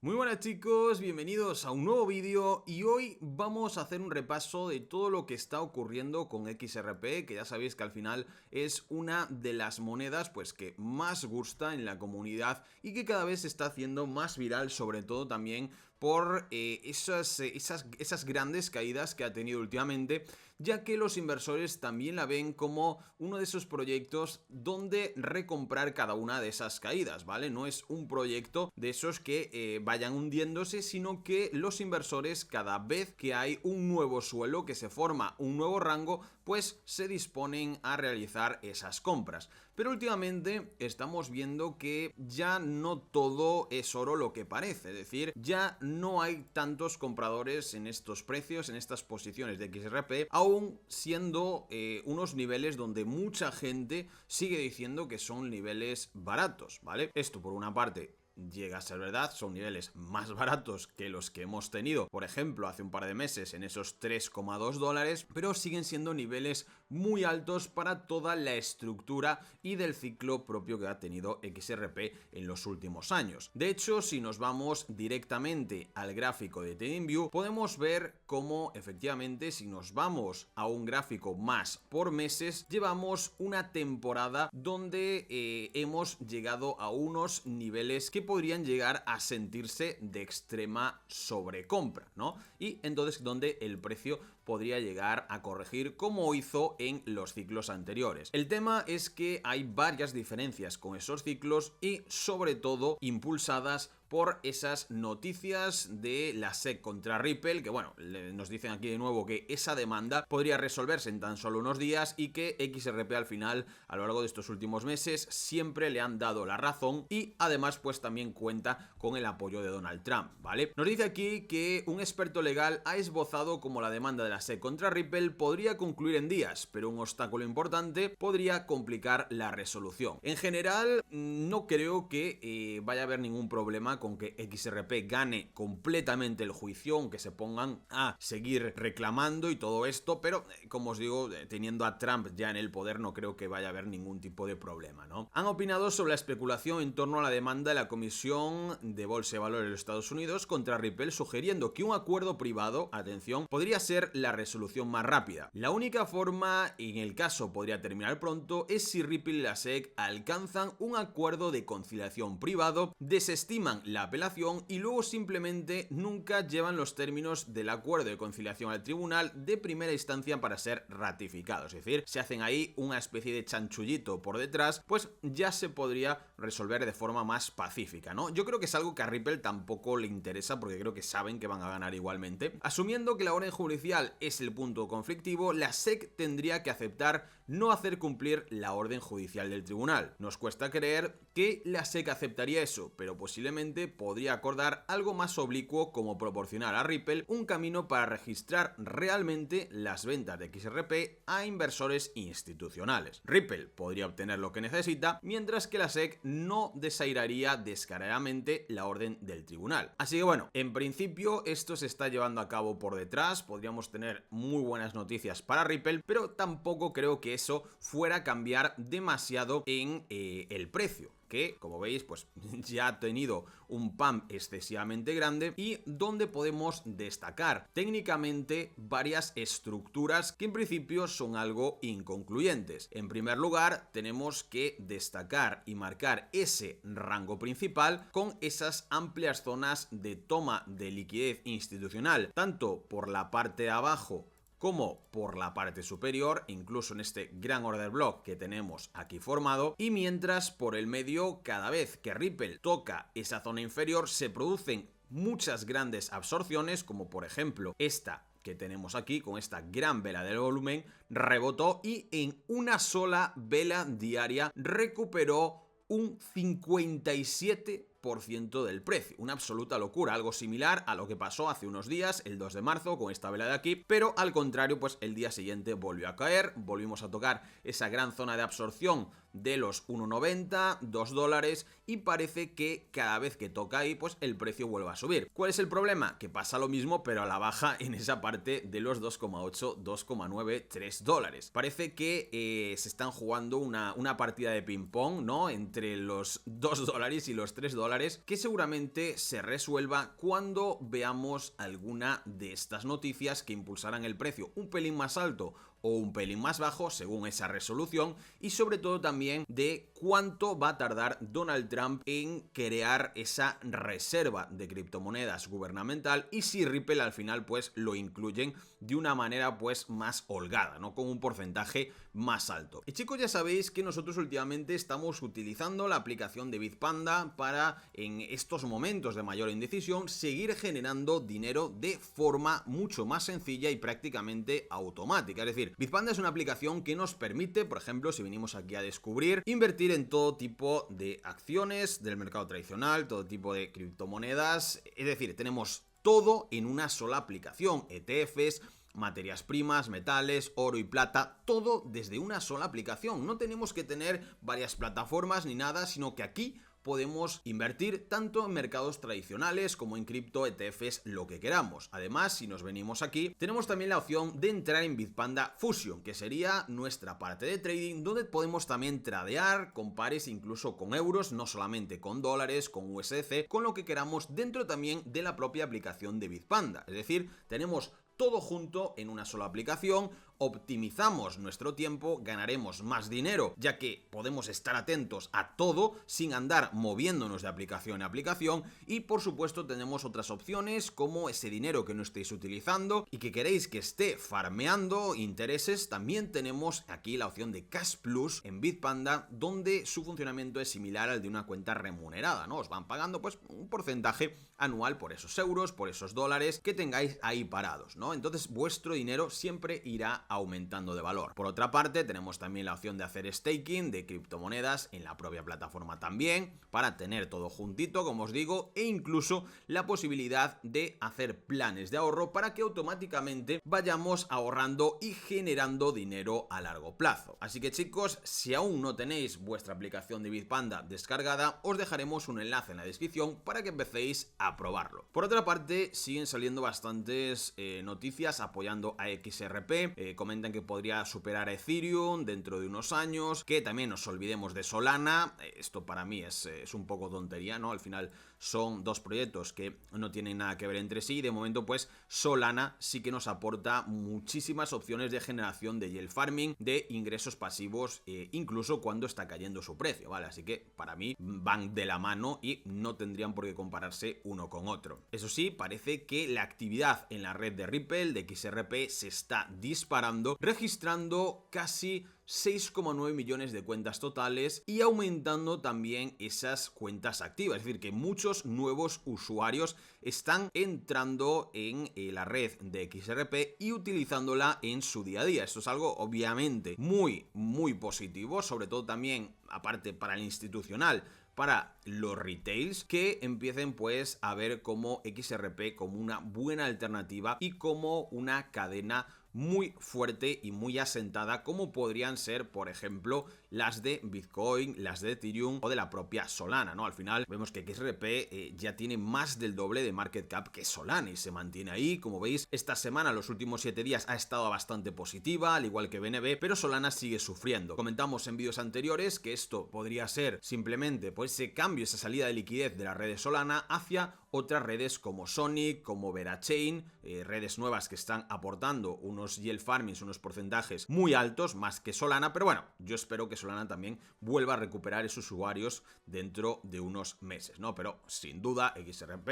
Muy buenas chicos, bienvenidos a un nuevo vídeo y hoy vamos a hacer un repaso de todo lo que está ocurriendo con XRP, que ya sabéis que al final es una de las monedas pues que más gusta en la comunidad y que cada vez se está haciendo más viral, sobre todo también por esas grandes caídas que ha tenido últimamente, ya que los inversores también la ven como uno de esos proyectos donde recomprar cada una de esas caídas, ¿vale? No es un proyecto de esos que vayan hundiéndose, sino que los inversores cada vez que hay un nuevo suelo, que se forma un nuevo rango, pues se disponen a realizar esas compras. Pero últimamente estamos viendo que ya no todo es oro lo que parece, es decir, ya no hay tantos compradores en estos precios, en estas posiciones de XRP, aún siendo unos niveles donde mucha gente sigue diciendo que son niveles baratos, ¿vale? Esto por una parte llega a ser verdad, son niveles más baratos que los que hemos tenido, por ejemplo, hace un par de meses en esos 3,2 dólares, pero siguen siendo niveles muy altos para toda la estructura y del ciclo propio que ha tenido XRP en los últimos años. De hecho, si nos vamos directamente al gráfico de TradingView, podemos ver cómo efectivamente si nos vamos a un gráfico más por meses, llevamos una temporada donde hemos llegado a unos niveles que podrían llegar a sentirse de extrema sobrecompra, ¿no? Y entonces donde el precio podría llegar a corregir como hizo en los ciclos anteriores. El tema es que hay varias diferencias con esos ciclos y sobre todo impulsadas por esas noticias de la SEC contra Ripple, que bueno, nos dicen aquí de nuevo que esa demanda podría resolverse en tan solo unos días y que XRP al final, a lo largo de estos últimos meses, siempre le han dado la razón y además pues también cuenta con el apoyo de Donald Trump, ¿vale? Nos dice aquí que un experto legal ha esbozado como la demanda de la SEC contra Ripple podría concluir en días, pero un obstáculo importante podría complicar la resolución. En general, no creo que vaya a haber ningún problema con que XRP gane completamente el juicio, aunque se pongan a seguir reclamando y todo esto, pero como os digo, teniendo a Trump ya en el poder, no creo que vaya a haber ningún tipo de problema, ¿no? Han opinado sobre la especulación en torno a la demanda de la Comisión de Bolsa de Valores de los Estados Unidos contra Ripple, sugiriendo que un acuerdo privado, atención, podría ser la resolución más rápida. La única forma en el caso podría terminar pronto es si Ripple y la SEC alcanzan un acuerdo de conciliación privado, desestiman la apelación y luego simplemente nunca llevan los términos del acuerdo de conciliación al tribunal de primera instancia para ser ratificados. Es decir, se hacen ahí una especie de chanchullito por detrás, pues ya se podría resolver de forma más pacífica, ¿no? Yo creo que es algo que a Ripple tampoco le interesa porque creo que saben que van a ganar igualmente. Asumiendo que la orden judicial es el punto conflictivo, la SEC tendría que aceptar no hacer cumplir la orden judicial del tribunal. Nos cuesta creer que la SEC aceptaría eso, pero posiblemente podría acordar algo más oblicuo como proporcionar a Ripple un camino para registrar realmente las ventas de XRP a inversores institucionales. Ripple podría obtener lo que necesita, mientras que la SEC no desairaría descaradamente la orden del tribunal. Así que bueno, en principio esto se está llevando a cabo por detrás, podríamos tener muy buenas noticias para Ripple, pero tampoco creo que eso fuera a cambiar demasiado en el precio, que como veis pues ya ha tenido un pump excesivamente grande y donde podemos destacar técnicamente varias estructuras que en principio son algo inconcluyentes. En primer lugar, tenemos que destacar y marcar ese rango principal con esas amplias zonas de toma de liquidez institucional, tanto por la parte de abajo como por la parte superior, incluso en este gran order block que tenemos aquí formado, y mientras por el medio, cada vez que Ripple toca esa zona inferior, se producen muchas grandes absorciones, como por ejemplo esta que tenemos aquí con esta gran vela del volumen, rebotó y en una sola vela diaria recuperó un 57% del precio, una absoluta locura, algo similar a lo que pasó hace unos días, el 2 de marzo, con esta vela de aquí, pero al contrario, pues el día siguiente volvió a caer, volvimos a tocar esa gran zona de absorción de los 1,90, 2 dólares y parece que cada vez que toca ahí, pues el precio vuelve a subir. ¿Cuál es el problema? Que pasa lo mismo, pero a la baja en esa parte de los 2,8, 2,9, 3 dólares. Parece que se están jugando una partida de ping pong, ¿no? Entre los 2 dólares y los 3 dólares dólares, que seguramente se resuelva cuando veamos alguna de estas noticias que impulsarán el precio un pelín más alto o un pelín más bajo según esa resolución, y sobre todo también de cuánto va a tardar Donald Trump en crear esa reserva de criptomonedas gubernamental y si Ripple al final pues lo incluyen de una manera pues más holgada, ¿no? Con un porcentaje más alto. Y chicos, ya sabéis que nosotros últimamente estamos utilizando la aplicación de Bitpanda para en estos momentos de mayor indecisión seguir generando dinero de forma mucho más sencilla y prácticamente automática. Es decir, Bitpanda es una aplicación que nos permite, por ejemplo, si venimos aquí a descubrir, invertir en todo tipo de acciones del mercado tradicional, todo tipo de criptomonedas. Es decir, tenemos todo en una sola aplicación, ETFs, materias primas, metales, oro y plata, todo desde una sola aplicación. No tenemos que tener varias plataformas ni nada, sino que aquí podemos invertir tanto en mercados tradicionales como en cripto, ETFs, lo que queramos. Además, si nos venimos aquí, tenemos también la opción de entrar en Bitpanda Fusion, que sería nuestra parte de trading, donde podemos también tradear con pares, incluso con euros, no solamente con dólares, con USDC, con lo que queramos dentro también de la propia aplicación de Bitpanda. Es decir, tenemos todo junto en una sola aplicación, optimizamos nuestro tiempo, ganaremos más dinero, ya que podemos estar atentos a todo sin andar moviéndonos de aplicación a aplicación, y por supuesto tenemos otras opciones como ese dinero que no estéis utilizando y que queréis que esté farmeando intereses. También tenemos aquí la opción de Cash Plus en Bitpanda, donde su funcionamiento es similar al de una cuenta remunerada, ¿no? Os van pagando pues un porcentaje anual por esos euros, por esos dólares que tengáis ahí parados, ¿no? Entonces vuestro dinero siempre irá aumentando de valor. Por otra parte, tenemos también la opción de hacer staking de criptomonedas en la propia plataforma también, para tener todo juntito, como os digo, e incluso la posibilidad de hacer planes de ahorro para que automáticamente vayamos ahorrando y generando dinero a largo plazo. Así que chicos, si aún no tenéis vuestra aplicación de Bitpanda descargada, os dejaremos un enlace en la descripción para que empecéis a probarlo. Por otra parte, siguen saliendo bastantes noticias apoyando a XRP. Comentan que podría superar a Ethereum dentro de unos años, que también nos olvidemos de Solana. Esto para mí es un poco tontería, ¿no? Al final son dos proyectos que no tienen nada que ver entre sí, y de momento pues Solana sí que nos aporta muchísimas opciones de generación de yield farming, de ingresos pasivos, incluso cuando está cayendo su precio, ¿vale? Así que para mí van de la mano y no tendrían por qué compararse uno con otro. Eso sí, parece que la actividad en la red de Ripple, de XRP, se está disparando, registrando casi 6,9 millones de cuentas totales y aumentando también esas cuentas activas. Es decir, que muchos nuevos usuarios están entrando en la red de XRP y utilizándola en su día a día. Esto es algo obviamente muy positivo, sobre todo también, aparte para el institucional, para los retails, que empiecen pues a ver como XRP como una buena alternativa y como una cadena muy fuerte y muy asentada, como podrían ser, por ejemplo, las de Bitcoin, las de Ethereum o de la propia Solana, ¿no? Al final vemos que XRP ya tiene más del doble de market cap que Solana y se mantiene ahí. Como veis, esta semana, los últimos 7 días, ha estado bastante positiva, al igual que BNB, pero Solana sigue sufriendo. Comentamos en vídeos anteriores que esto podría ser simplemente pues ese cambio, esa salida de liquidez de la red de Solana hacia otras redes como Sonic, como Verachain, redes nuevas que están aportando unos yield farmings, unos porcentajes muy altos, más que Solana, pero bueno, yo espero que Solana también vuelva a recuperar esos usuarios dentro de unos meses, ¿no? Pero sin duda XRP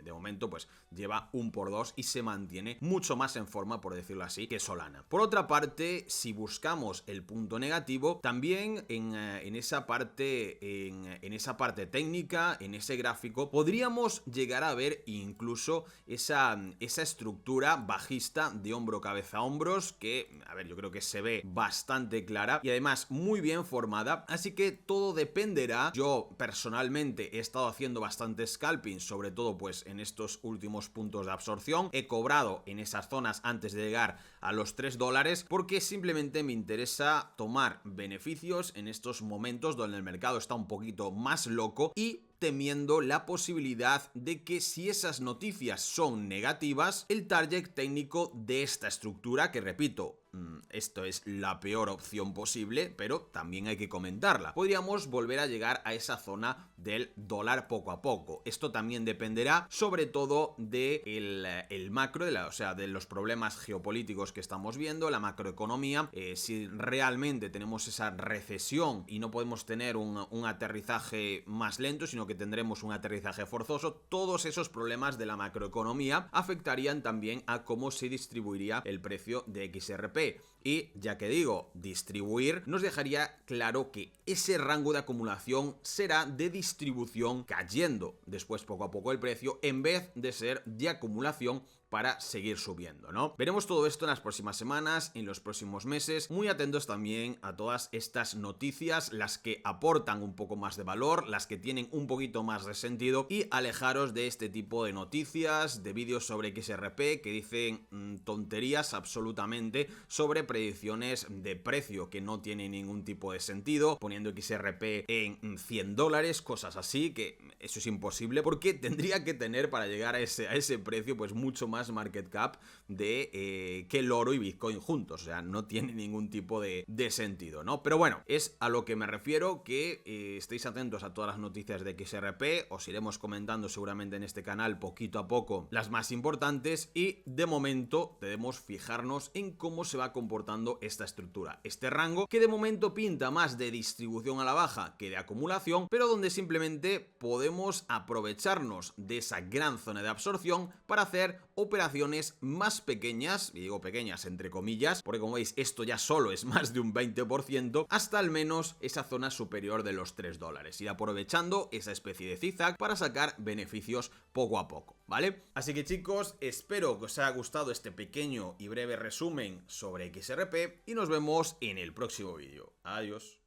de momento pues lleva un por dos y se mantiene mucho más en forma, por decirlo así, que Solana. Por otra parte, si buscamos el punto negativo, también en esa parte técnica, en ese gráfico, podríamos llegar a ver incluso esa estructura bajista de hombro cabeza hombros que, a ver, yo creo que se ve bastante clara y además muy bien formada, así que todo dependerá. Yo personalmente he estado haciendo bastante scalping, sobre todo pues en estos últimos puntos de absorción. He cobrado en esas zonas antes de llegar a los $3 porque simplemente me interesa tomar beneficios en estos momentos donde el mercado está un poquito más loco y temiendo la posibilidad de que si esas noticias son negativas, el target técnico de esta estructura, que repito, esto es la peor opción posible, pero también hay que comentarla, podríamos volver a llegar a esa zona del dólar poco a poco. Esto también dependerá sobre todo de el macro, o sea, de los problemas geopolíticos que estamos viendo, la macroeconomía, si realmente tenemos esa recesión y no podemos tener un aterrizaje más lento, sino que tendremos un aterrizaje forzoso, todos esos problemas de la macroeconomía afectarían también a cómo se distribuiría el precio de XRP. Y ya que digo distribuir, nos dejaría claro que ese rango de acumulación será de distribución cayendo después poco a poco el precio, en vez de ser de acumulación para seguir subiendo, ¿no? Veremos todo esto en las próximas semanas, en los próximos meses, muy atentos también a todas estas noticias, las que aportan un poco más de valor, las que tienen un poquito más de sentido, y alejaros de este tipo de noticias, de vídeos sobre XRP que dicen tonterías absolutamente sobre predicciones de precio que no tienen ningún tipo de sentido, poniendo XRP en $100, cosas así, que eso es imposible porque tendría que tener para llegar a ese precio pues mucho más market cap de que el oro y Bitcoin juntos, o sea, no tiene ningún tipo de sentido, ¿no? Pero bueno, es a lo que me refiero, que estéis atentos a todas las noticias de XRP, os iremos comentando seguramente en este canal poquito a poco las más importantes, y de momento debemos fijarnos en cómo se va comportando esta estructura, este rango que de momento pinta más de distribución a la baja que de acumulación, pero donde simplemente podemos aprovecharnos de esa gran zona de absorción para hacer operaciones más pequeñas, y digo pequeñas entre comillas, porque como veis esto ya solo es más de un 20%, hasta al menos esa zona superior de los $3, ir aprovechando esa especie de zigzag para sacar beneficios poco a poco, ¿vale? Así que chicos, espero que os haya gustado este pequeño y breve resumen sobre XRP y nos vemos en el próximo vídeo. Adiós.